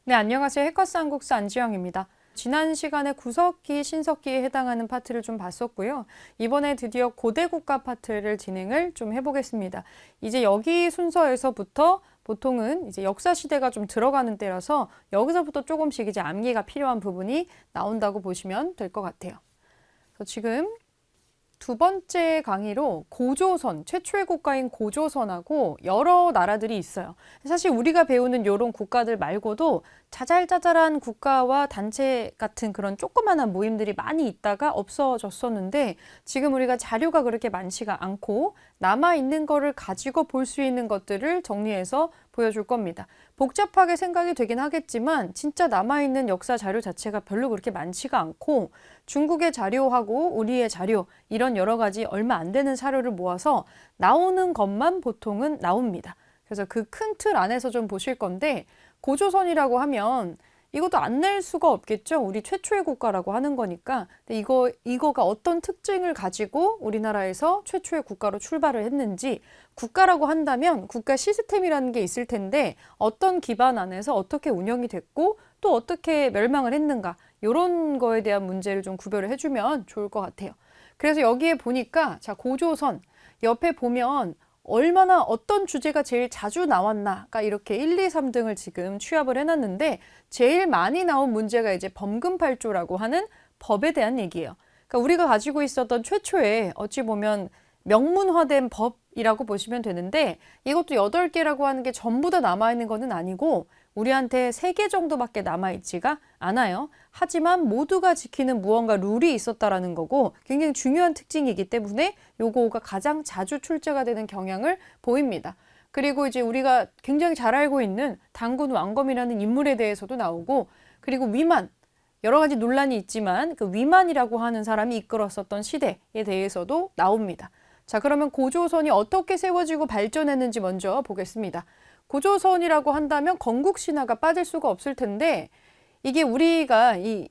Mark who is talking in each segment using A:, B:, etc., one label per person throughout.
A: 네, 안녕하세요. 해커스 한국사 안지영입니다. 지난 시간에 구석기, 신석기에 해당하는 파트를 좀 봤었고요. 이번에 드디어 고대 국가 파트를 진행을 좀 해보겠습니다. 이제 여기 순서에서부터 보통은 이제 역사 시대가 좀 들어가는 때라서 여기서부터 조금씩 이제 암기가 필요한 부분이 나온다고 보시면 될 것 같아요. 그래서 지금 두 번째 강의로 고조선, 최초의 국가인 고조선하고 여러 나라들이 있어요. 사실 우리가 배우는 이런 국가들 말고도 자잘자잘한 국가와 단체 같은 그런 조그마한 모임들이 많이 있다가 없어졌었는데 지금 우리가 자료가 그렇게 많지가 않고 남아있는 거를 가지고 볼 수 있는 것들을 정리해서 보여줄 겁니다. 복잡하게 생각이 되긴 하겠지만 진짜 남아있는 역사 자료 자체가 별로 그렇게 많지가 않고 중국의 자료하고 우리의 자료 이런 여러 가지 얼마 안 되는 자료를 모아서 나오는 것만 보통은 나옵니다. 그래서 그 큰 틀 안에서 좀 보실 건데 고조선이라고 하면 이것도 안 낼 수가 없겠죠. 우리 최초의 국가라고 하는 거니까. 근데 이거가 어떤 특징을 가지고 우리나라에서 최초의 국가로 출발을 했는지 국가라고 한다면 국가 시스템이라는 게 있을 텐데 어떤 기반 안에서 어떻게 운영이 됐고 또 어떻게 멸망을 했는가 이런 거에 대한 문제를 좀 구별을 해주면 좋을 것 같아요. 그래서 여기에 보니까 자 고조선 옆에 보면 얼마나 어떤 주제가 제일 자주 나왔나가 이렇게 1, 2, 3등을 지금 취합을 해놨는데 제일 많이 나온 문제가 이제 범금팔조라고 하는 법에 대한 얘기예요. 그러니까 우리가 가지고 있었던 최초의 어찌 보면 명문화된 법이라고 보시면 되는데 이것도 8개라고 하는 게 전부 다 남아있는 거는 아니고 우리한테 3개 정도밖에 남아있지가 않아요. 하지만 모두가 지키는 무언가 룰이 있었다라는 거고 굉장히 중요한 특징이기 때문에 요거가 가장 자주 출제가 되는 경향을 보입니다. 그리고 이제 우리가 굉장히 잘 알고 있는 단군 왕검이라는 인물에 대해서도 나오고 그리고 위만 여러 가지 논란이 있지만 그 위만이라고 하는 사람이 이끌었었던 시대에 대해서도 나옵니다. 자, 그러면 고조선이 어떻게 세워지고 발전했는지 먼저 보겠습니다. 고조선이라고 한다면 건국신화가 빠질 수가 없을 텐데 이게 우리가 이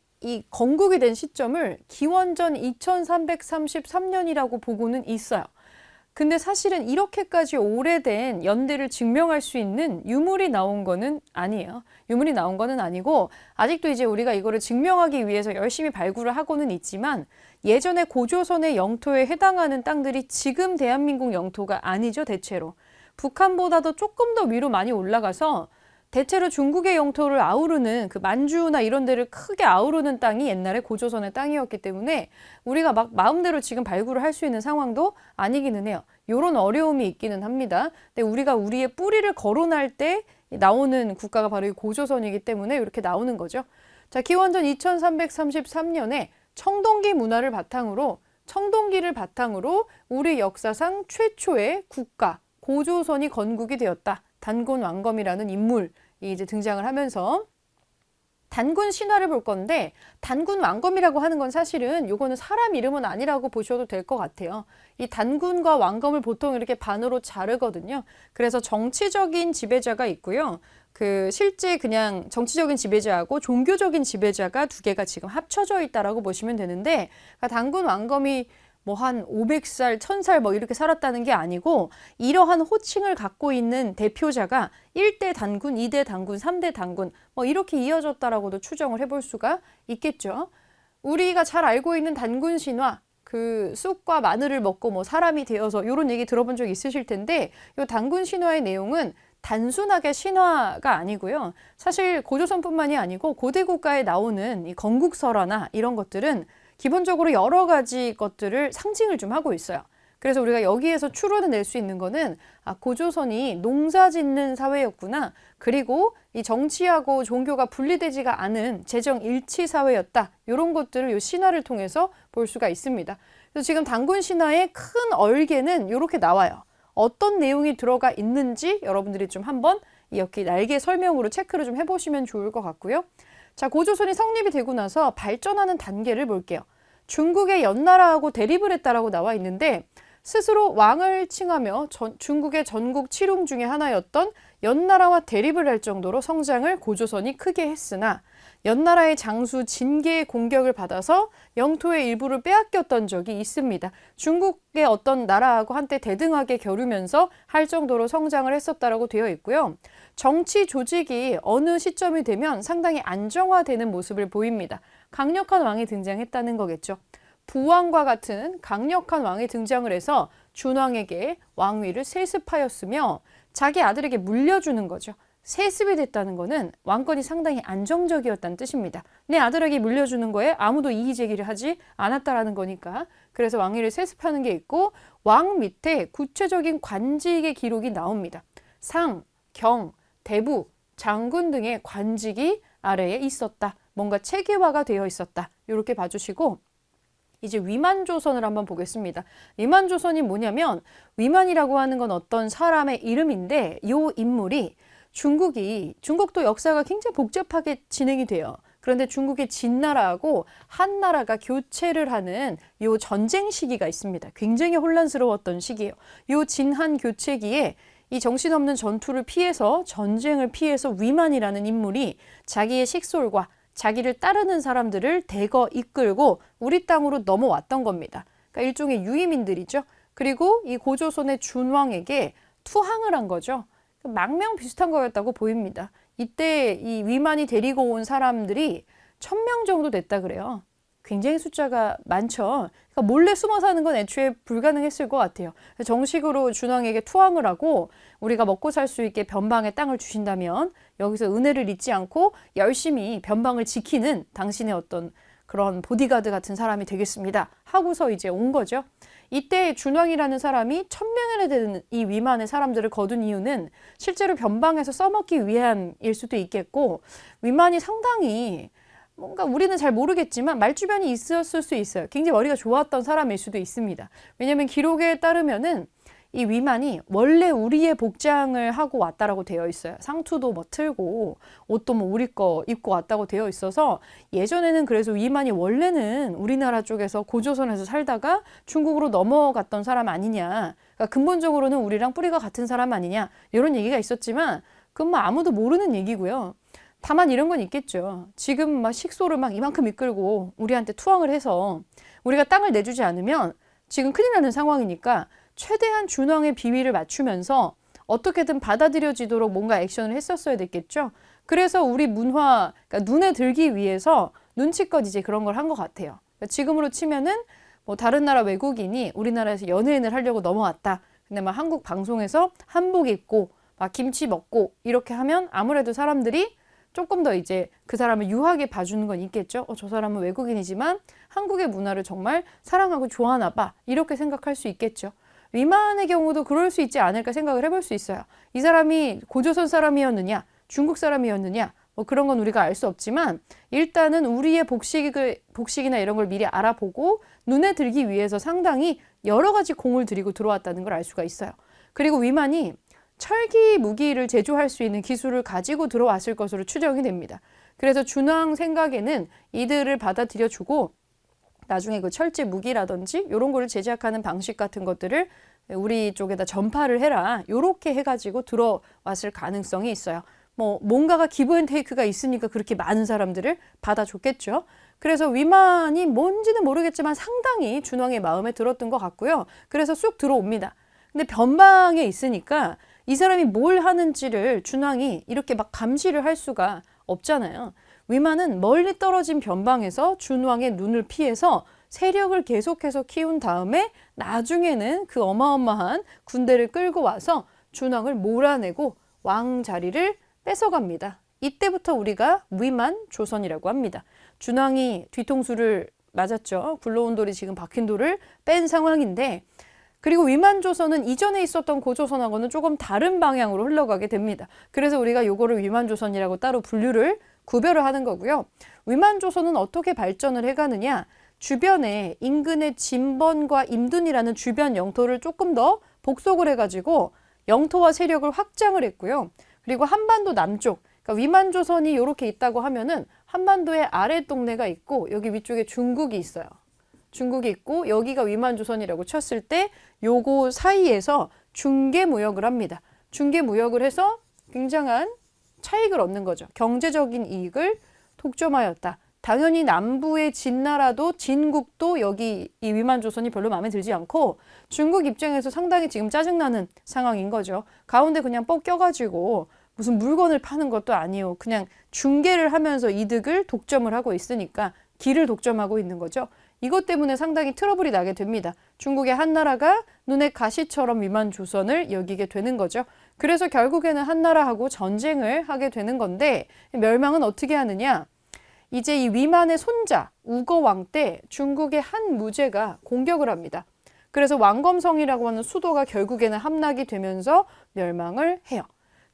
A: 건국이 된 시점을 기원전 2333년이라고 보고는 있어요. 근데 사실은 이렇게까지 오래된 연대를 증명할 수 있는 유물이 나온 거는 아니에요. 유물이 나온 거는 아니고 아직도 이제 우리가 이거를 증명하기 위해서 열심히 발굴을 하고는 있지만 예전에 고조선의 영토에 해당하는 땅들이 지금 대한민국 영토가 아니죠, 대체로. 북한보다도 조금 더 위로 많이 올라가서 대체로 중국의 영토를 아우르는 그 만주나 이런 데를 크게 아우르는 땅이 옛날에 고조선의 땅이었기 때문에 우리가 막 마음대로 지금 발굴을 할 수 있는 상황도 아니기는 해요. 이런 어려움이 있기는 합니다. 근데 우리가 우리의 뿌리를 거론할 때 나오는 국가가 바로 이 고조선이기 때문에 이렇게 나오는 거죠. 자, 기원전 2333년에 청동기를 바탕으로 우리 역사상 최초의 국가 고조선이 건국이 되었다. 단군 왕검이라는 인물이 이제 등장을 하면서 단군 신화를 볼 건데 단군 왕검이라고 하는 건 사실은 요거는 사람 이름은 아니라고 보셔도 될 것 같아요. 이 단군과 왕검을 보통 이렇게 반으로 자르거든요. 그래서 정치적인 지배자가 있고요. 그 실제 그냥 정치적인 지배자하고 종교적인 지배자가 두 개가 지금 합쳐져 있다라고 보시면 되는데 그러니까 단군 왕검이 뭐 한 500살, 1000살 뭐 이렇게 살았다는 게 아니고 이러한 호칭을 갖고 있는 대표자가 1대 단군, 2대 단군, 3대 단군 뭐 이렇게 이어졌다라고도 추정을 해볼 수가 있겠죠. 우리가 잘 알고 있는 단군 신화, 그 쑥과 마늘을 먹고 뭐 사람이 되어서 이런 얘기 들어본 적 있으실 텐데 이 단군 신화의 내용은 단순하게 신화가 아니고요. 사실 고조선뿐만이 아니고 고대 국가에 나오는 이 건국설화나 이런 것들은 기본적으로 여러 가지 것들을 상징을 좀 하고 있어요. 그래서 우리가 여기에서 추론을 낼 수 있는 거는 고조선이 농사 짓는 사회였구나. 그리고 이 정치하고 종교가 분리되지가 않은 재정 일치 사회였다. 이런 것들을 이 신화를 통해서 볼 수가 있습니다. 그래서 지금 단군 신화의 큰 얼개는 이렇게 나와요. 어떤 내용이 들어가 있는지 여러분들이 좀 한번 이렇게 날개 설명으로 체크를 좀 해보시면 좋을 것 같고요. 자, 고조선이 성립이 되고 나서 발전하는 단계를 볼게요. 중국의 연나라하고 대립을 했다라고 나와 있는데 스스로 왕을 칭하며 중국의 전국 칠웅 중에 하나였던 연나라와 대립을 할 정도로 성장을 고조선이 크게 했으나 연나라의 장수 진계의 공격을 받아서 영토의 일부를 빼앗겼던 적이 있습니다. 중국의 어떤 나라하고 한때 대등하게 겨루면서 할 정도로 성장을 했었다라고 되어 있고요. 정치 조직이 어느 시점이 되면 상당히 안정화되는 모습을 보입니다. 강력한 왕이 등장했다는 거겠죠. 부왕과 같은 강력한 왕이 등장을 해서 준왕에게 왕위를 세습하였으며 자기 아들에게 물려주는 거죠. 세습이 됐다는 거는 왕권이 상당히 안정적이었다는 뜻입니다. 내 아들에게 물려주는 거에 아무도 이의 제기를 하지 않았다라는 거니까. 그래서 왕위를 세습하는 게 있고 왕 밑에 구체적인 관직의 기록이 나옵니다. 상, 경, 대부, 장군 등의 관직이 아래에 있었다. 뭔가 체계화가 되어 있었다. 이렇게 봐주시고 이제 위만조선을 한번 보겠습니다. 위만조선이 뭐냐면 위만이라고 하는 건 어떤 사람의 이름인데 이 인물이 중국도 역사가 굉장히 복잡하게 진행이 돼요. 그런데 중국의 진나라하고 한나라가 교체를 하는 이 전쟁 시기가 있습니다. 굉장히 혼란스러웠던 시기예요. 이 진한 교체기에 이 정신없는 전투를 피해서 전쟁을 피해서 위만이라는 인물이 자기의 식솔과 자기를 따르는 사람들을 대거 이끌고 우리 땅으로 넘어왔던 겁니다. 그러니까 일종의 유이민들이죠. 그리고 이 고조선의 준왕에게 투항을 한 거죠. 망명 비슷한 거였다고 보입니다. 이때 이 위만이 데리고 온 사람들이 1000명 정도 됐다 그래요. 굉장히 숫자가 많죠. 그러니까 몰래 숨어 사는 건 애초에 불가능했을 것 같아요. 정식으로 준왕에게 투항을 하고 우리가 먹고 살 수 있게 변방에 땅을 주신다면 여기서 은혜를 잊지 않고 열심히 변방을 지키는 당신의 어떤 그런 보디가드 같은 사람이 되겠습니다. 하고서 이제 온 거죠. 이때 준왕이라는 사람이 1000명이나 되는 이 위만의 사람들을 거둔 이유는 실제로 변방에서 써먹기 위함일 수도 있겠고 위만이 상당히 뭔가 우리는 잘 모르겠지만 말주변이 있었을 수 있어요. 굉장히 머리가 좋았던 사람일 수도 있습니다. 왜냐하면 기록에 따르면은 이 위만이 원래 우리의 복장을 하고 왔다라고 되어 있어요. 상투도 뭐 틀고 옷도 뭐 우리 거 입고 왔다고 되어 있어서 예전에는 그래서 위만이 원래는 우리나라 쪽에서 고조선에서 살다가 중국으로 넘어갔던 사람 아니냐. 그러니까 근본적으로는 우리랑 뿌리가 같은 사람 아니냐. 이런 얘기가 있었지만 그건 뭐 아무도 모르는 얘기고요. 다만 이런 건 있겠죠. 지금 막 식소를 막 이만큼 이끌고 우리한테 투항을 해서 우리가 땅을 내주지 않으면 지금 큰일 나는 상황이니까 최대한 준왕의 비위를 맞추면서 어떻게든 받아들여지도록 뭔가 액션을 했었어야 됐겠죠. 그래서 우리 문화, 그러니까 눈에 들기 위해서 눈치껏 이제 그런 걸 한 것 같아요. 그러니까 지금으로 치면은 뭐 다른 나라 외국인이 우리나라에서 연예인을 하려고 넘어왔다. 근데 막 한국 방송에서 한복 입고 막 김치 먹고 이렇게 하면 아무래도 사람들이 조금 더 이제 그 사람을 유하게 봐주는 건 있겠죠. 저 사람은 외국인이지만 한국의 문화를 정말 사랑하고 좋아하나 봐. 이렇게 생각할 수 있겠죠. 위만의 경우도 그럴 수 있지 않을까 생각을 해볼 수 있어요. 이 사람이 고조선 사람이었느냐, 중국 사람이었느냐, 뭐 그런 건 우리가 알 수 없지만 일단은 우리의 복식이나 이런 걸 미리 알아보고 눈에 들기 위해서 상당히 여러 가지 공을 들이고 들어왔다는 걸 알 수가 있어요. 그리고 위만이 철기 무기를 제조할 수 있는 기술을 가지고 들어왔을 것으로 추정이 됩니다. 그래서 준왕 생각에는 이들을 받아들여주고 나중에 그 철제 무기라든지 이런 거를 제작하는 방식 같은 것들을 우리 쪽에다 전파를 해라. 이렇게 해가지고 들어왔을 가능성이 있어요. 뭐 뭔가가 기브앤테이크가 있으니까 그렇게 많은 사람들을 받아줬겠죠. 그래서 위만이 뭔지는 모르겠지만 상당히 준왕의 마음에 들었던 것 같고요. 그래서 쑥 들어옵니다. 근데 변방에 있으니까 이 사람이 뭘 하는지를 준왕이 이렇게 막 감시를 할 수가 없잖아요. 위만은 멀리 떨어진 변방에서 준왕의 눈을 피해서 세력을 계속해서 키운 다음에 나중에는 그 어마어마한 군대를 끌고 와서 준왕을 몰아내고 왕 자리를 뺏어갑니다. 이때부터 우리가 위만 조선이라고 합니다. 준왕이 뒤통수를 맞았죠. 굴러온 돌이 지금 박힌 돌을 뺀 상황인데 그리고 위만조선은 이전에 있었던 고조선하고는 조금 다른 방향으로 흘러가게 됩니다. 그래서 우리가 이거를 위만조선이라고 따로 분류를 구별을 하는 거고요. 위만조선은 어떻게 발전을 해가느냐. 주변에 인근의 진번과 임둔이라는 주변 영토를 조금 더 복속을 해가지고 영토와 세력을 확장을 했고요. 그리고 한반도 남쪽, 그러니까 위만조선이 이렇게 있다고 하면은 한반도의 아래 동네가 있고 여기 위쪽에 중국이 있어요. 중국이 있고 여기가 위만조선이라고 쳤을 때 요거 사이에서 중개무역을 합니다. 중개무역을 해서 굉장한 차익을 얻는 거죠. 경제적인 이익을 독점하였다. 당연히 남부의 진나라도 진국도 여기 이 위만조선이 별로 마음에 들지 않고 중국 입장에서 상당히 지금 짜증나는 상황인 거죠. 가운데 그냥 뻑 껴가지고 무슨 물건을 파는 것도 아니에요. 그냥 중개를 하면서 이득을 독점을 하고 있으니까 길을 독점하고 있는 거죠. 이것 때문에 상당히 트러블이 나게 됩니다. 중국의 한나라가 눈의 가시처럼 위만조선을 여기게 되는 거죠. 그래서 결국에는 한나라하고 전쟁을 하게 되는 건데 멸망은 어떻게 하느냐? 이제 이 위만의 손자 우거왕 때 중국의 한 무제가 공격을 합니다. 그래서 왕검성이라고 하는 수도가 결국에는 함락이 되면서 멸망을 해요.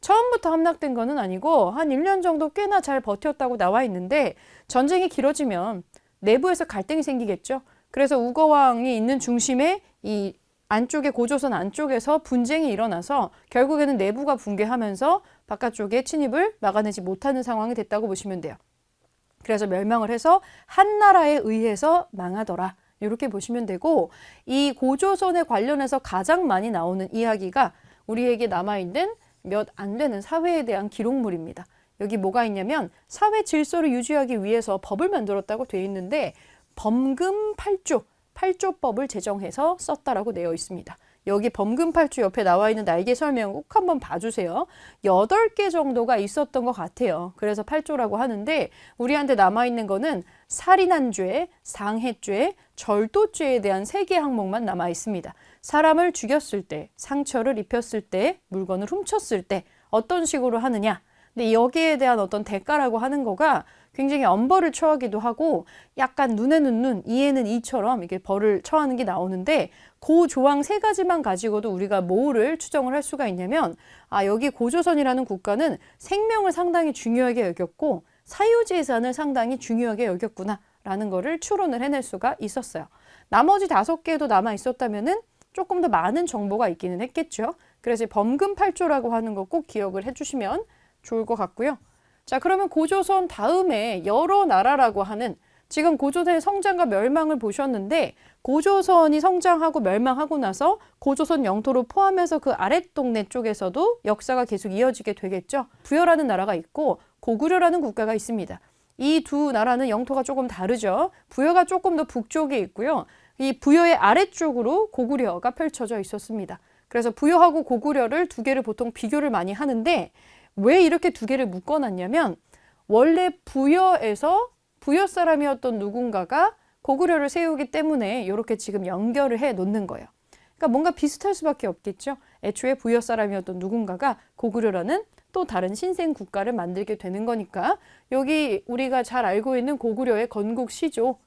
A: 처음부터 함락된 거는 아니고 한 1년 정도 꽤나 잘 버텼다고 나와 있는데 전쟁이 길어지면 내부에서 갈등이 생기겠죠. 그래서 우거왕이 있는 중심에 이 안쪽에 고조선 안쪽에서 분쟁이 일어나서 결국에는 내부가 붕괴하면서 바깥쪽에 침입을 막아내지 못하는 상황이 됐다고 보시면 돼요. 그래서 멸망을 해서 한나라에 의해서 망하더라. 이렇게 보시면 되고 이 고조선에 관련해서 가장 많이 나오는 이야기가 우리에게 남아있는 몇 안 되는 사회에 대한 기록물입니다. 여기 뭐가 있냐면 사회 질서를 유지하기 위해서 법을 만들었다고 되어 있는데 범금 8조, 8조법을 제정해서 썼다라고 되어 있습니다. 여기 범금 8조 옆에 나와 있는 날개 설명 꼭 한번 봐주세요. 8개 정도가 있었던 것 같아요. 그래서 8조라고 하는데 우리한테 남아있는 거는 살인한 죄, 상해죄, 절도죄에 대한 3개 항목만 남아 있습니다. 사람을 죽였을 때, 상처를 입혔을 때, 물건을 훔쳤을 때 어떤 식으로 하느냐. 근데 여기에 대한 어떤 대가라고 하는 거가 굉장히 엄벌을 처하기도 하고 약간 눈에는 눈, 이에는 이처럼 이게 벌을 처하는 게 나오는데 그 조항 3가지만 가지고도 우리가 뭐를 추정을 할 수가 있냐면 여기 고조선이라는 국가는 생명을 상당히 중요하게 여겼고 사유재산을 상당히 중요하게 여겼구나라는 거를 추론을 해낼 수가 있었어요. 나머지 5개도 남아 있었다면은 조금 더 많은 정보가 있기는 했겠죠. 그래서 범금 8조라고 하는 거 꼭 기억을 해주시면 좋을 것 같고요. 자, 그러면 고조선 다음에 여러 나라라고 하는 지금 고조선의 성장과 멸망을 보셨는데 고조선이 성장하고 멸망하고 나서 고조선 영토를 포함해서 그 아랫동네 쪽에서도 역사가 계속 이어지게 되겠죠. 부여라는 나라가 있고 고구려라는 국가가 있습니다. 이 두 나라는 영토가 조금 다르죠. 부여가 조금 더 북쪽에 있고요. 이 부여의 아래쪽으로 고구려가 펼쳐져 있었습니다. 그래서 부여하고 고구려를 2개를 보통 비교를 많이 하는데 왜 이렇게 2개를 묶어놨냐면 원래 부여에서 부여 사람이었던 누군가가 고구려를 세우기 때문에 이렇게 지금 연결을 해 놓는 거예요. 그러니까 뭔가 비슷할 수밖에 없겠죠. 애초에 부여 사람이었던 누군가가 고구려라는 또 다른 신생 국가를 만들게 되는 거니까 여기 우리가 잘 알고 있는 고구려의 건국 시조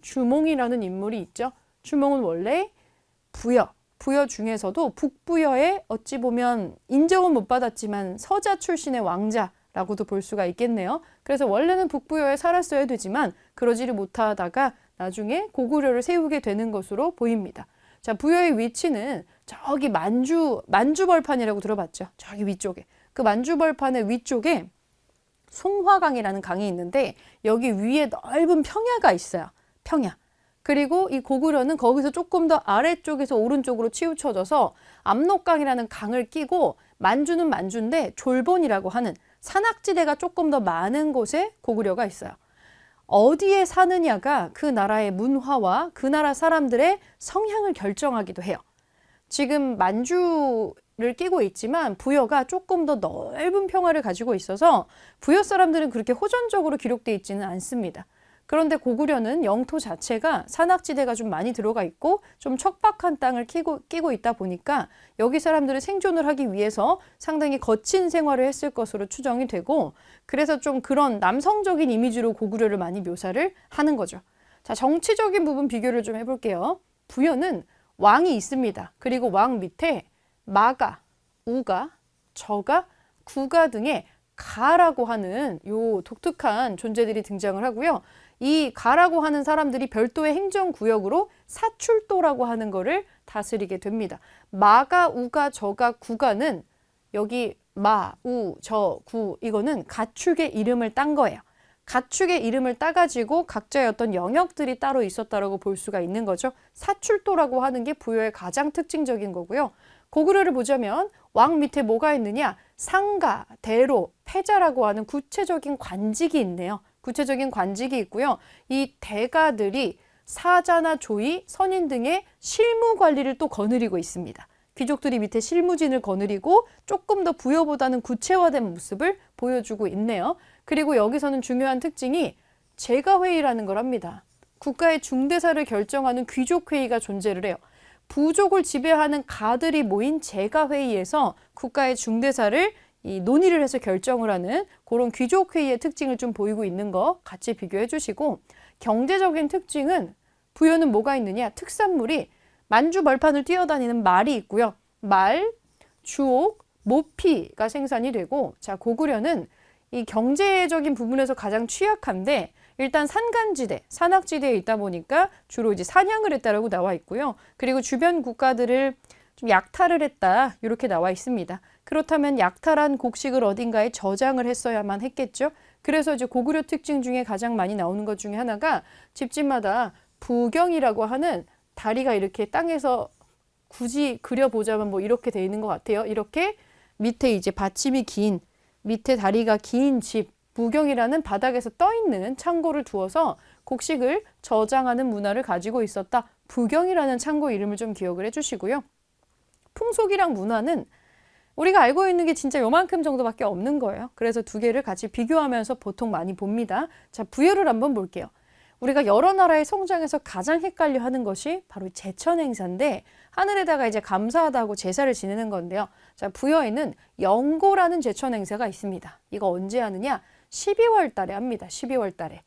A: 주몽이라는 인물이 있죠. 주몽은 원래 부여 중에서도 북부여에 어찌 보면 인정은 못 받았지만 서자 출신의 왕자라고도 볼 수가 있겠네요. 그래서 원래는 북부여에 살았어야 되지만 그러지를 못하다가 나중에 고구려를 세우게 되는 것으로 보입니다. 자, 부여의 위치는 저기 만주벌판이라고 들어봤죠? 저기 위쪽에. 그 만주벌판의 위쪽에 송화강이라는 강이 있는데 여기 위에 넓은 평야가 있어요. 평야. 그리고 이 고구려는 거기서 조금 더 아래쪽에서 오른쪽으로 치우쳐져서 압록강이라는 강을 끼고 만주는 만주인데 졸본이라고 하는 산악지대가 조금 더 많은 곳에 고구려가 있어요. 어디에 사느냐가 그 나라의 문화와 그 나라 사람들의 성향을 결정하기도 해요. 지금 만주를 끼고 있지만 부여가 조금 더 넓은 평화를 가지고 있어서 부여 사람들은 그렇게 호전적으로 기록되어 있지는 않습니다. 그런데 고구려는 영토 자체가 산악지대가 좀 많이 들어가 있고 좀 척박한 땅을 끼고 있다 보니까 여기 사람들이 생존을 하기 위해서 상당히 거친 생활을 했을 것으로 추정이 되고 그래서 좀 그런 남성적인 이미지로 고구려를 많이 묘사를 하는 거죠. 자, 정치적인 부분 비교를 좀 해볼게요. 부여는 왕이 있습니다. 그리고 왕 밑에 마가, 우가, 저가, 구가 등의 가라고 하는 요 독특한 존재들이 등장을 하고요. 이 가라고 하는 사람들이 별도의 행정구역으로 사출도라고 하는 거를 다스리게 됩니다. 마가, 우가, 저가, 구가는 여기 마, 우, 저, 구 이거는 가축의 이름을 딴 거예요. 가축의 이름을 따가지고 각자의 어떤 영역들이 따로 있었다라고 볼 수가 있는 거죠. 사출도라고 하는 게 부여의 가장 특징적인 거고요. 고구려를 보자면 왕 밑에 뭐가 있느냐? 상가, 대로, 패자라고 하는 구체적인 관직이 있네요. 구체적인 관직이 있고요. 이 대가들이 사자나 조이, 선인 등의 실무 관리를 또 거느리고 있습니다. 귀족들이 밑에 실무진을 거느리고 조금 더 부여보다는 구체화된 모습을 보여주고 있네요. 그리고 여기서는 중요한 특징이 제가회의라는 걸 합니다. 국가의 중대사를 결정하는 귀족회의가 존재를 해요. 부족을 지배하는 가들이 모인 제가회의에서 국가의 중대사를 논의를 해서 결정을 하는 그런 귀족회의의 특징을 좀 보이고 있는 거 같이 비교해 주시고, 경제적인 특징은 부여는 뭐가 있느냐? 특산물이 만주벌판을 뛰어다니는 말이 있고요. 말, 주옥, 모피가 생산이 되고, 자, 고구려는 이 경제적인 부분에서 가장 취약한데 일단 산간지대, 산악지대에 있다 보니까 주로 이제 사냥을 했다라고 나와 있고요. 그리고 주변 국가들을 좀 약탈을 했다 이렇게 나와 있습니다. 그렇다면 약탈한 곡식을 어딘가에 저장을 했어야만 했겠죠. 그래서 이제 고구려 특징 중에 가장 많이 나오는 것 중에 하나가 집집마다 부경이라고 하는 다리가 이렇게 땅에서 굳이 그려보자면 뭐 이렇게 돼 있는 것 같아요. 이렇게 밑에 이제 받침이 긴, 밑에 다리가 긴 집, 부경이라는 바닥에서 떠 있는 창고를 두어서 곡식을 저장하는 문화를 가지고 있었다. 부경이라는 창고 이름을 좀 기억을 해주시고요. 풍속이랑 문화는 우리가 알고 있는 게 진짜 요만큼 정도밖에 없는 거예요. 그래서 두 개를 같이 비교하면서 보통 많이 봅니다. 자, 부여를 한번 볼게요. 우리가 여러 나라의 성장에서 가장 헷갈려 하는 것이 바로 제천 행사인데, 하늘에다가 이제 감사하다고 제사를 지내는 건데요. 자, 부여에는 영고라는 제천 행사가 있습니다. 이거 언제 하느냐? 12월 달에 합니다. 12월 달에.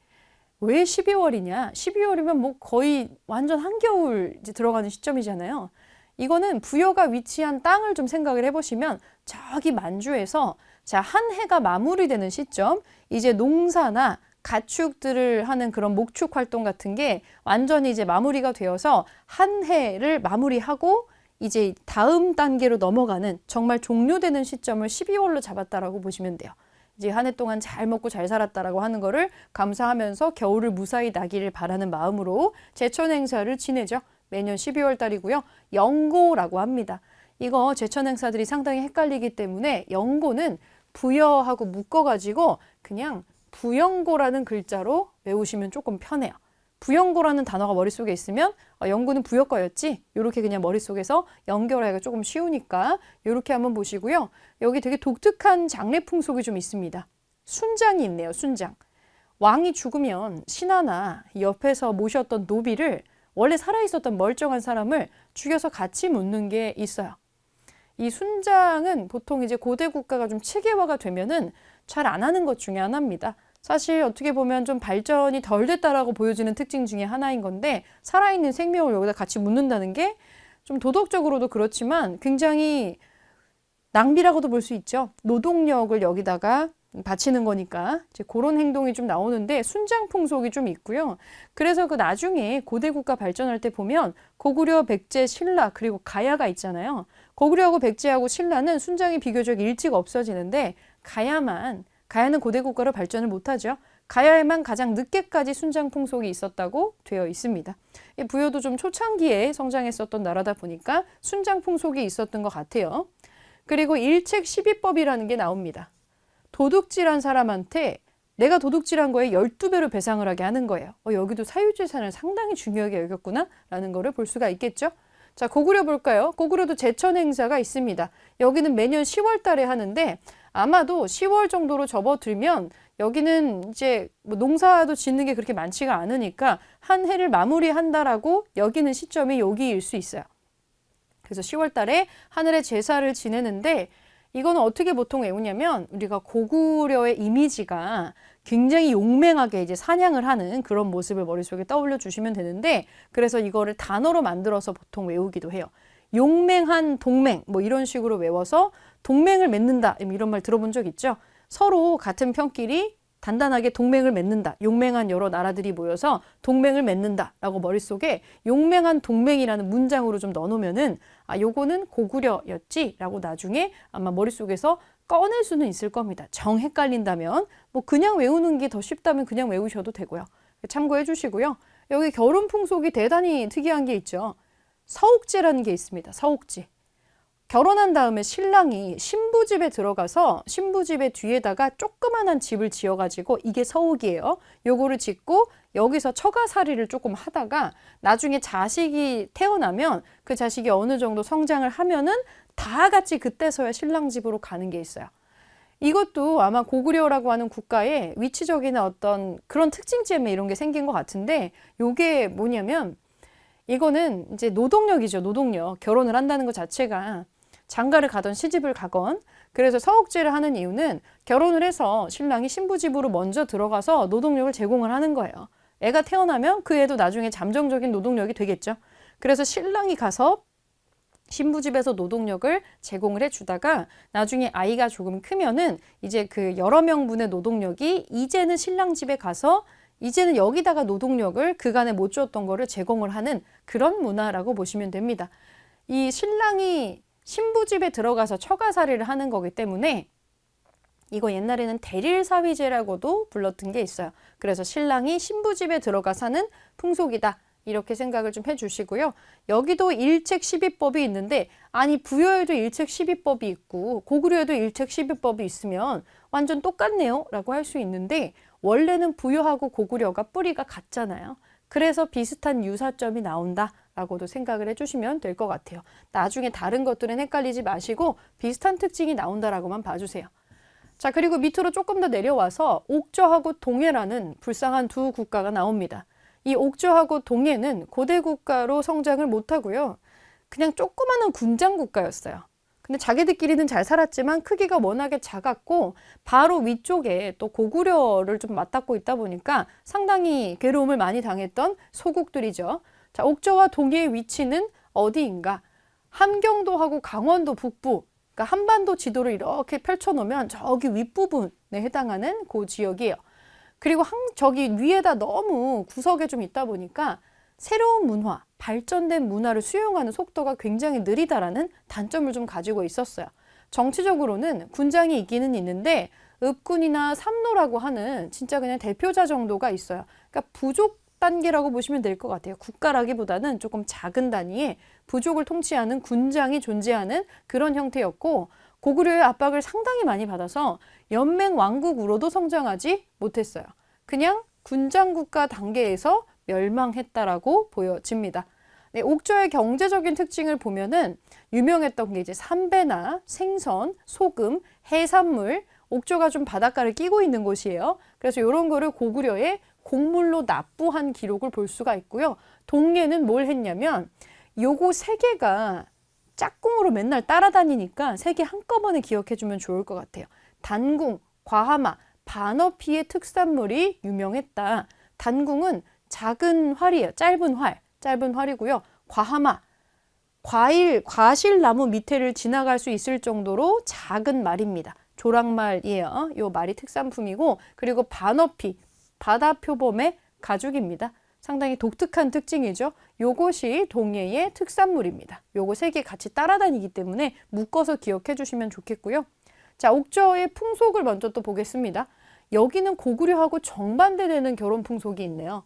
A: 왜 12월이냐? 12월이면 뭐 거의 완전 한겨울 이제 들어가는 시점이잖아요. 이거는 부여가 위치한 땅을 좀 생각을 해보시면 저기 만주에서 자, 한 해가 마무리되는 시점, 이제 농사나 가축들을 하는 그런 목축 활동 같은 게 완전히 이제 마무리가 되어서 한 해를 마무리하고 이제 다음 단계로 넘어가는 정말 종료되는 시점을 12월로 잡았다라고 보시면 돼요. 이제 한 해 동안 잘 먹고 잘 살았다라고 하는 거를 감사하면서 겨울을 무사히 나기를 바라는 마음으로 제천 행사를 지내죠. 매년 12월 달이고요. 영고라고 합니다. 이거 제천 행사들이 상당히 헷갈리기 때문에 영고는 부여하고 묶어가지고 그냥 부영고라는 글자로 외우시면 조금 편해요. 부영고라는 단어가 머릿속에 있으면 영고는 부여 거였지? 이렇게 그냥 머릿속에서 연결하기가 조금 쉬우니까 이렇게 한번 보시고요. 여기 되게 독특한 장례 풍속이 좀 있습니다. 순장이 있네요. 순장. 왕이 죽으면 신하나 옆에서 모셨던 노비를 원래 살아있었던 멀쩡한 사람을 죽여서 같이 묻는 게 있어요. 이 순장은 보통 이제 고대 국가가 좀 체계화가 되면은 잘 안 하는 것 중에 하나입니다. 사실 어떻게 보면 좀 발전이 덜 됐다라고 보여지는 특징 중에 하나인 건데, 살아있는 생명을 여기다 같이 묻는다는 게 좀 도덕적으로도 그렇지만 굉장히 낭비라고도 볼 수 있죠. 노동력을 여기다가 바치는 거니까 이제 그런 행동이 좀 나오는데 순장 풍속이 좀 있고요. 그래서 그 나중에 고대 국가 발전할 때 보면 고구려, 백제, 신라 그리고 가야가 있잖아요. 고구려하고 백제하고 신라는 순장이 비교적 일찍 없어지는데 가야는 고대 국가로 발전을 못하죠. 가야에만 가장 늦게까지 순장 풍속이 있었다고 되어 있습니다. 부여도 좀 초창기에 성장했었던 나라다 보니까 순장 풍속이 있었던 것 같아요. 그리고 일책 12법이라는 게 나옵니다. 도둑질한 사람한테 내가 도둑질한 거에 12배로 배상을 하게 하는 거예요. 여기도 사유재산을 상당히 중요하게 여겼구나 라는 거를 볼 수가 있겠죠. 자, 고구려 볼까요? 고구려도 제천 행사가 있습니다. 여기는 매년 10월 달에 하는데 아마도 10월 정도로 접어들면 여기는 이제 뭐 농사도 짓는 게 그렇게 많지가 않으니까 한 해를 마무리한다라고 여기는 시점이 여기일 수 있어요. 그래서 10월 달에 하늘의 제사를 지내는데 이거는 어떻게 보통 외우냐면 우리가 고구려의 이미지가 굉장히 용맹하게 이제 사냥을 하는 그런 모습을 머릿속에 떠올려 주시면 되는데, 그래서 이거를 단어로 만들어서 보통 외우기도 해요. 용맹한 동맹 뭐 이런 식으로 외워서 동맹을 맺는다 이런 말 들어본 적 있죠? 서로 같은 편끼리 단단하게 동맹을 맺는다. 용맹한 여러 나라들이 모여서 동맹을 맺는다라고 머릿속에 용맹한 동맹이라는 문장으로 좀 넣어놓으면은 요거는 고구려였지라고 나중에 아마 머릿속에서 꺼낼 수는 있을 겁니다. 정 헷갈린다면 뭐 그냥 외우는 게 더 쉽다면 그냥 외우셔도 되고요. 참고해 주시고요. 여기 결혼 풍속이 대단히 특이한 게 있죠. 서옥제라는 게 있습니다. 서옥제. 결혼한 다음에 신랑이 신부집에 들어가서 신부집의 뒤에다가 조그만한 집을 지어가지고, 이게 서옥이에요. 요거를 짓고 여기서 처가살이를 조금 하다가 나중에 자식이 태어나면 그 자식이 어느 정도 성장을 하면은 다 같이 그때서야 신랑 집으로 가는 게 있어요. 이것도 아마 고구려라고 하는 국가의 위치적인 어떤 그런 특징 때문에 이런 게 생긴 것 같은데, 요게 뭐냐면 이거는 이제 노동력이죠. 노동력. 결혼을 한다는 것 자체가 장가를 가던 시집을 가건, 그래서 서옥제를 하는 이유는 결혼을 해서 신랑이 신부집으로 먼저 들어가서 노동력을 제공을 하는 거예요. 애가 태어나면 그 애도 나중에 잠정적인 노동력이 되겠죠. 그래서 신랑이 가서 신부집에서 노동력을 제공을 해주다가 나중에 아이가 조금 크면은 이제 그 여러 명분의 노동력이 이제는 신랑 집에 가서 이제는 여기다가 노동력을 그간에 못 줬던 거를 제공을 하는 그런 문화라고 보시면 됩니다. 이 신랑이 신부집에 들어가서 처가살이를 하는 거기 때문에 이거 옛날에는 대릴사위제라고도 불렀던 게 있어요. 그래서 신랑이 신부집에 들어가 사는 풍속이다. 이렇게 생각을 좀 해주시고요. 여기도 일책시비법이 있는데, 아니 부여에도 일책시비법이 있고 고구려에도 일책시비법이 있으면 완전 똑같네요 라고 할 수 있는데, 원래는 부여하고 고구려가 뿌리가 같잖아요. 그래서 비슷한 유사점이 나온다 라고도 생각을 해주시면 될 것 같아요. 나중에 다른 것들은 헷갈리지 마시고 비슷한 특징이 나온다라고만 봐주세요. 자, 그리고 밑으로 조금 더 내려와서 옥저하고 동해라는 불쌍한 두 국가가 나옵니다. 이 옥저하고 동해는 고대 국가로 성장을 못하고요. 그냥 조그마한 군장 국가였어요. 근데 자기들끼리는 잘 살았지만 크기가 워낙에 작았고 바로 위쪽에 또 고구려를 좀 맞닿고 있다 보니까 상당히 괴로움을 많이 당했던 소국들이죠. 자, 옥저와 동해의 위치는 어디인가? 함경도하고 강원도 북부, 그러니까 한반도 지도를 이렇게 펼쳐놓으면 저기 윗부분에 해당하는 그 지역이에요. 그리고 저기 위에다 너무 구석에 좀 있다 보니까 새로운 문화, 발전된 문화를 수용하는 속도가 굉장히 느리다라는 단점을 좀 가지고 있었어요. 정치적으로는 군장이 있기는 있는데 읍군이나 삼노라고 하는 진짜 그냥 대표자 정도가 있어요. 그러니까 부족 단계라고 보시면 될 것 같아요. 국가라기보다는 조금 작은 단위의 부족을 통치하는 군장이 존재하는 그런 형태였고, 고구려의 압박을 상당히 많이 받아서 연맹 왕국으로도 성장하지 못했어요. 그냥 군장국가 단계에서 멸망했다라고 보여집니다. 네, 옥저의 경제적인 특징을 보면은 유명했던 게 이제 삼배나 생선, 소금, 해산물, 옥저가 좀 바닷가를 끼고 있는 곳이에요. 그래서 이런 거를 고구려의 곡물로 납부한 기록을 볼 수가 있고요. 동해는 뭘 했냐면 요거 세 개가 짝꿍으로 맨날 따라다니니까 세 개 한꺼번에 기억해주면 좋을 것 같아요. 단궁, 과하마, 반어피의 특산물이 유명했다. 단궁은 작은 활이에요. 짧은 활이고요. 과하마, 과실나무 밑에를 지나갈 수 있을 정도로 작은 말입니다. 조랑말이에요. 요 말이 특산품이고, 그리고 반어피, 바다표범의 가죽입니다. 상당히 독특한 특징이죠. 요것이 동해의 특산물입니다. 요거 세 개 같이 따라다니기 때문에 묶어서 기억해 주시면 좋겠고요. 자, 옥저의 풍속을 먼저 또 보겠습니다. 여기는 고구려하고 정반대되는 결혼 풍속이 있네요.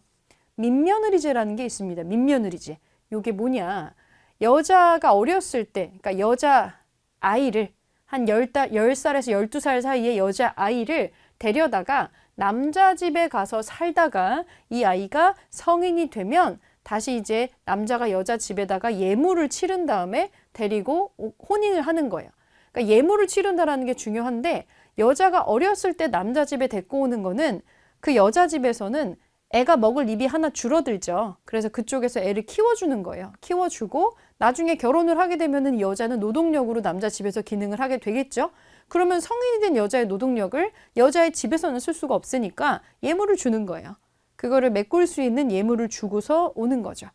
A: 민며느리제라는 게 있습니다. 민며느리제. 요게 뭐냐? 여자가 어렸을 때, 그러니까 여자 아이를 한 10살에서 12살 사이의 여자 아이를 데려다가 남자 집에 가서 살다가 이 아이가 성인이 되면 다시 이제 남자가 여자 집에다가 예물을 치른 다음에 데리고 혼인을 하는 거예요. 그러니까 예물을 치른다라는 게 중요한데, 여자가 어렸을 때 남자 집에 데리고 오는 거는 그 여자 집에서는 애가 먹을 입이 하나 줄어들죠. 그래서 그쪽에서 애를 키워주는 거예요. 키워주고 나중에 결혼을 하게 되면은 여자는 노동력으로 남자 집에서 기능을 하게 되겠죠. 그러면 성인이 된 여자의 노동력을 여자의 집에서는 쓸 수가 없으니까 예물을 주는 거예요. 그거를 메꿀 수 있는 예물을 주고서 오는 거죠.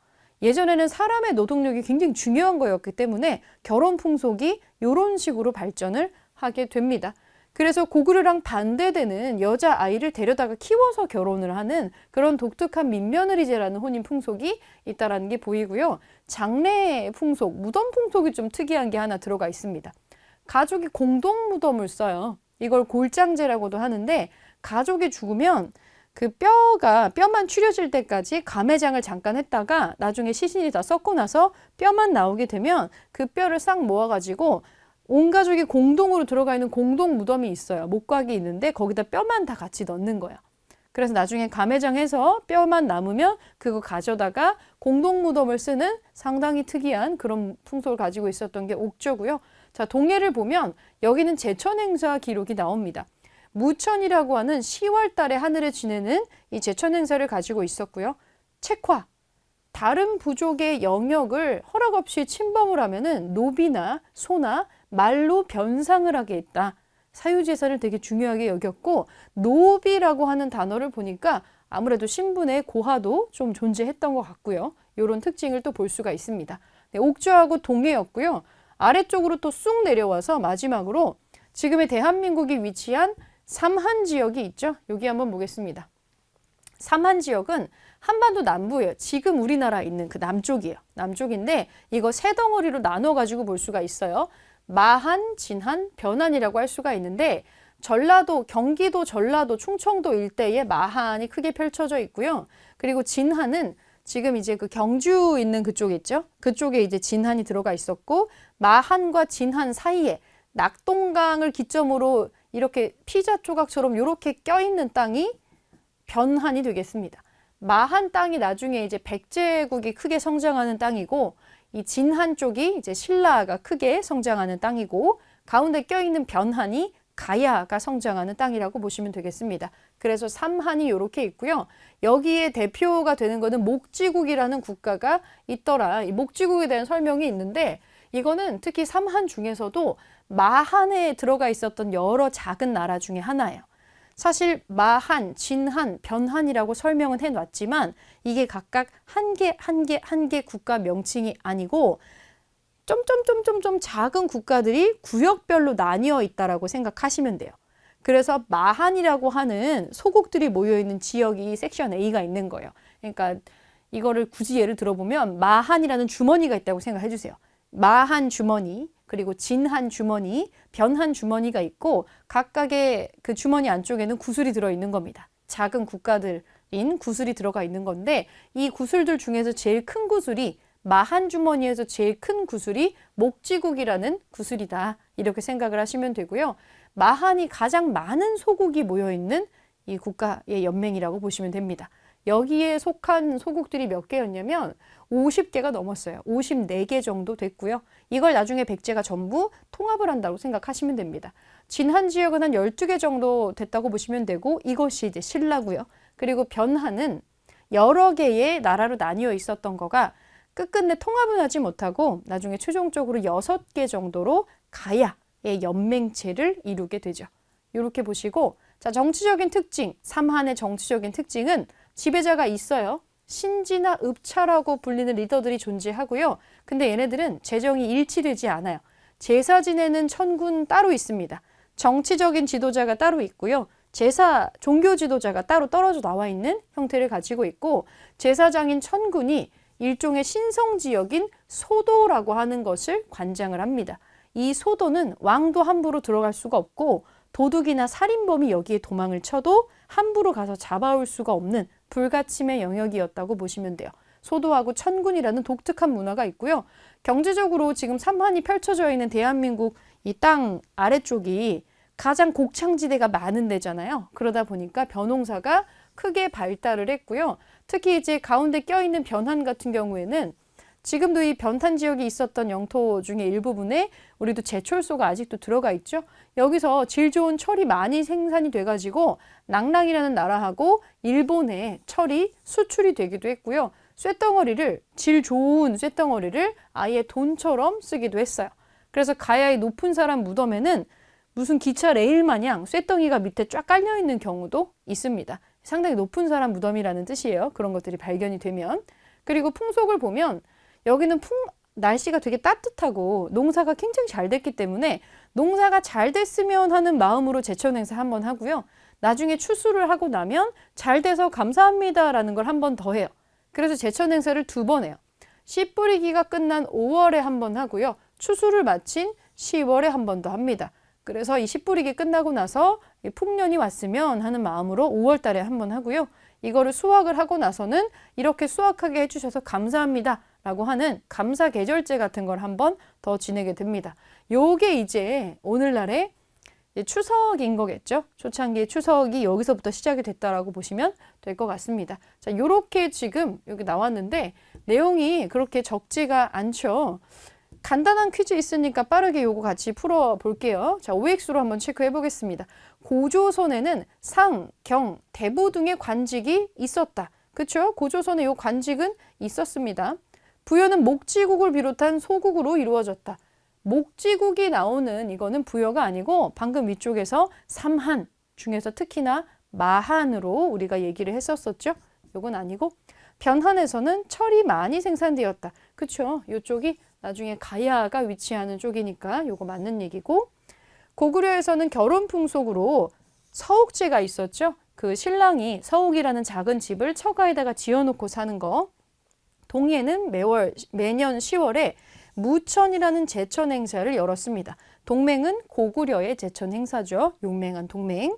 A: 예전에는 사람의 노동력이 굉장히 중요한 거였기 때문에 결혼 풍속이 이런 식으로 발전을 하게 됩니다. 그래서 고구려랑 반대되는 여자아이를 데려다가 키워서 결혼을 하는 그런 독특한 민며느리제라는 혼인 풍속이 있다는 게 보이고요. 장례 풍속, 무덤 풍속이 좀 특이한 게 하나 들어가 있습니다. 가족이 공동 무덤을 써요. 이걸 골장제라고도 하는데, 가족이 죽으면 그 뼈만 추려질 때까지 감해장을 잠깐 했다가 나중에 시신이 다 썩고 나서 뼈만 나오게 되면 그 뼈를 싹 모아가지고 온 가족이 공동으로 들어가 있는 공동 무덤이 있어요. 목각이 있는데 거기다 뼈만 다 같이 넣는 거예요. 그래서 나중에 감해장해서 뼈만 남으면 그거 가져다가 공동 무덤을 쓰는 상당히 특이한 그런 풍속을 가지고 있었던 게 옥저고요. 자, 동해를 보면 여기는 제천 행사 기록이 나옵니다. 무천이라고 하는 10월 달에 하늘에 지내는 이 제천 행사를 가지고 있었고요. 책화, 다른 부족의 영역을 허락 없이 침범을 하면은 노비나 소나 말로 변상을 하게 했다. 사유재산을 되게 중요하게 여겼고, 노비라고 하는 단어를 보니까 아무래도 신분의 고하도 좀 존재했던 것 같고요. 이런 특징을 또 볼 수가 있습니다. 네, 옥저하고 동해였고요. 아래쪽으로 또 쑥 내려와서 마지막으로 지금의 대한민국이 위치한 삼한 지역이 있죠. 여기 한번 보겠습니다. 삼한 지역은 한반도 남부예요. 지금 우리나라에 있는 그 남쪽이에요. 남쪽인데 이거 세 덩어리로 나눠가지고 볼 수가 있어요. 마한, 진한, 변한이라고 할 수가 있는데 전라도, 경기도, 전라도, 충청도 일대에 마한이 크게 펼쳐져 있고요. 그리고 진한은 지금 이제 그 경주 있는 그쪽 있죠. 그쪽에 이제 진한이 들어가 있었고 마한과 진한 사이에 낙동강을 기점으로 이렇게 피자 조각처럼 이렇게 껴있는 땅이 변한이 되겠습니다. 마한 땅이 나중에 이제 백제국이 크게 성장하는 땅이고 이 진한 쪽이 이제 신라가 크게 성장하는 땅이고 가운데 껴있는 변한이 가야가 성장하는 땅이라고 보시면 되겠습니다. 그래서 삼한이 이렇게 있고요. 여기에 대표가 되는 거는 목지국이라는 국가가 있더라. 이 목지국에 대한 설명이 있는데 이거는 특히 삼한 중에서도 마한에 들어가 있었던 여러 작은 나라 중에 하나예요. 사실 마한, 진한, 변한이라고 설명은 해놨지만 이게 각각 한 개 국가 명칭이 아니고 좀 작은 국가들이 구역별로 나뉘어 있다라고 생각하시면 돼요. 그래서 마한이라고 하는 소국들이 모여있는 지역이 섹션 A가 있는 거예요. 그러니까 이거를 굳이 예를 들어보면 마한이라는 주머니가 있다고 생각해 주세요. 마한 주머니, 그리고 진한 주머니, 변한 주머니가 있고 각각의 그 주머니 안쪽에는 구슬이 들어있는 겁니다. 작은 국가들인 구슬이 들어가 있는 건데 이 구슬들 중에서 제일 큰 구슬이 마한 주머니에서 제일 큰 구슬이 목지국이라는 구슬이다. 이렇게 생각을 하시면 되고요. 마한이 가장 많은 소국이 모여있는 이 국가의 연맹이라고 보시면 됩니다. 여기에 속한 소국들이 몇 개였냐면 50개가 넘었어요. 54개 정도 됐고요. 이걸 나중에 백제가 전부 통합을 한다고 생각하시면 됩니다. 진한 지역은 한 12개 정도 됐다고 보시면 되고 이것이 이제 신라고요. 그리고 변한은 여러 개의 나라로 나뉘어 있었던 거가 끝끝내 통합은 하지 못하고 나중에 최종적으로 6개 정도로 가야의 연맹체를 이루게 되죠. 이렇게 보시고 자, 정치적인 특징, 삼한의 정치적인 특징은 지배자가 있어요. 신지나 읍차라고 불리는 리더들이 존재하고요. 근데 얘네들은 재정이 일치되지 않아요. 제사 지내는 천군 따로 있습니다. 정치적인 지도자가 따로 있고요. 제사, 종교 지도자가 따로 떨어져 나와 있는 형태를 가지고 있고 제사장인 천군이 일종의 신성지역인 소도라고 하는 것을 관장을 합니다. 이 소도는 왕도 함부로 들어갈 수가 없고 도둑이나 살인범이 여기에 도망을 쳐도 함부로 가서 잡아올 수가 없는 불가침의 영역이었다고 보시면 돼요. 소도하고 천군이라는 독특한 문화가 있고요. 경제적으로 지금 삼한이 펼쳐져 있는 대한민국 이 땅 아래쪽이 가장 곡창지대가 많은 데잖아요. 그러다 보니까 벼농사가 크게 발달을 했고요. 특히 이제 가운데 껴있는 변한 같은 경우에는 지금도 이 변탄 지역이 있었던 영토 중에 일부분에 우리도 제철소가 아직도 들어가 있죠. 여기서 질 좋은 철이 많이 생산이 돼가지고 낭랑이라는 나라하고 일본에 철이 수출이 되기도 했고요. 쇳덩어리를, 질 좋은 쇳덩어리를 아예 돈처럼 쓰기도 했어요. 그래서 가야의 높은 사람 무덤에는 무슨 기차 레일 마냥 쇳덩이가 밑에 쫙 깔려있는 경우도 있습니다. 상당히 높은 사람 무덤이라는 뜻이에요. 그런 것들이 발견이 되면. 그리고 풍속을 보면 여기는 날씨가 되게 따뜻하고 농사가 굉장히 잘 됐기 때문에 농사가 잘 됐으면 하는 마음으로 제천 행사 한번 하고요. 나중에 추수를 하고 나면 잘 돼서 감사합니다라는 걸 한 번 더 해요. 그래서 제천 행사를 2번 해요. 씨 뿌리기가 끝난 5월에 한 번 하고요. 추수를 마친 10월에 한 번 더 합니다. 그래서 이 씨 뿌리기 끝나고 나서 이 풍년이 왔으면 하는 마음으로 5월 달에 한번 하고요. 이거를 수확을 하고 나서는 이렇게 수확하게 해주셔서 감사합니다 라고 하는 감사 계절제 같은 걸 한번 더 지내게 됩니다. 요게 이제 오늘날의 추석인 거겠죠. 초창기의 추석이 여기서부터 시작이 됐다라고 보시면 될 것 같습니다. 자, 요렇게 지금 여기 나왔는데 내용이 그렇게 적지가 않죠. 간단한 퀴즈 있으니까 빠르게 요거 같이 풀어 볼게요. 자, OX로 한번 체크해 보겠습니다. 고조선에는 상, 경, 대부 등의 관직이 있었다. 그렇죠? 고조선에 요 관직은 있었습니다. 부여는 목지국을 비롯한 소국으로 이루어졌다. 목지국이 나오는 이거는 부여가 아니고 방금 위쪽에서 삼한 중에서 특히나 마한으로 우리가 얘기를 했었었죠. 요건 아니고 변한에서는 철이 많이 생산되었다. 그렇죠? 이쪽이 나중에 가야가 위치하는 쪽이니까 요거 맞는 얘기고 고구려에서는 결혼 풍속으로 서옥제가 있었죠. 그 신랑이 서옥이라는 작은 집을 처가에다가 지어놓고 사는 거. 동해는 매년 10월에 무천이라는 제천 행사를 열었습니다. 동맹은 고구려의 제천 행사죠. 용맹한 동맹.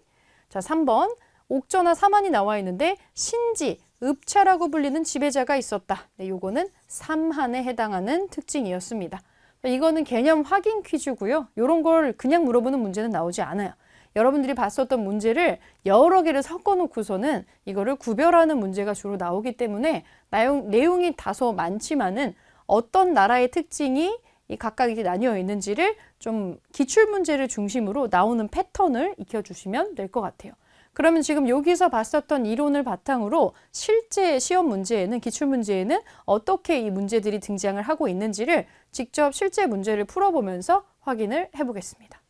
A: 자, 3번 옥저나 사만이 나와 있는데 신지, 읍차라고 불리는 지배자가 있었다. 네, 요거는 삼한에 해당하는 특징이었습니다. 이거는 개념 확인 퀴즈고요. 이런 걸 그냥 물어보는 문제는 나오지 않아요. 여러분들이 봤었던 문제를 여러 개를 섞어놓고서는 이거를 구별하는 문제가 주로 나오기 때문에 내용이 다소 많지만은 어떤 나라의 특징이 이 각각 이렇게 나뉘어 있는지를 좀 기출문제를 중심으로 나오는 패턴을 익혀주시면 될 것 같아요. 그러면 지금 여기서 봤었던 이론을 바탕으로 실제 시험 문제에는, 기출문제에는 어떻게 이 문제들이 등장을 하고 있는지를 직접 실제 문제를 풀어보면서 확인을 해보겠습니다.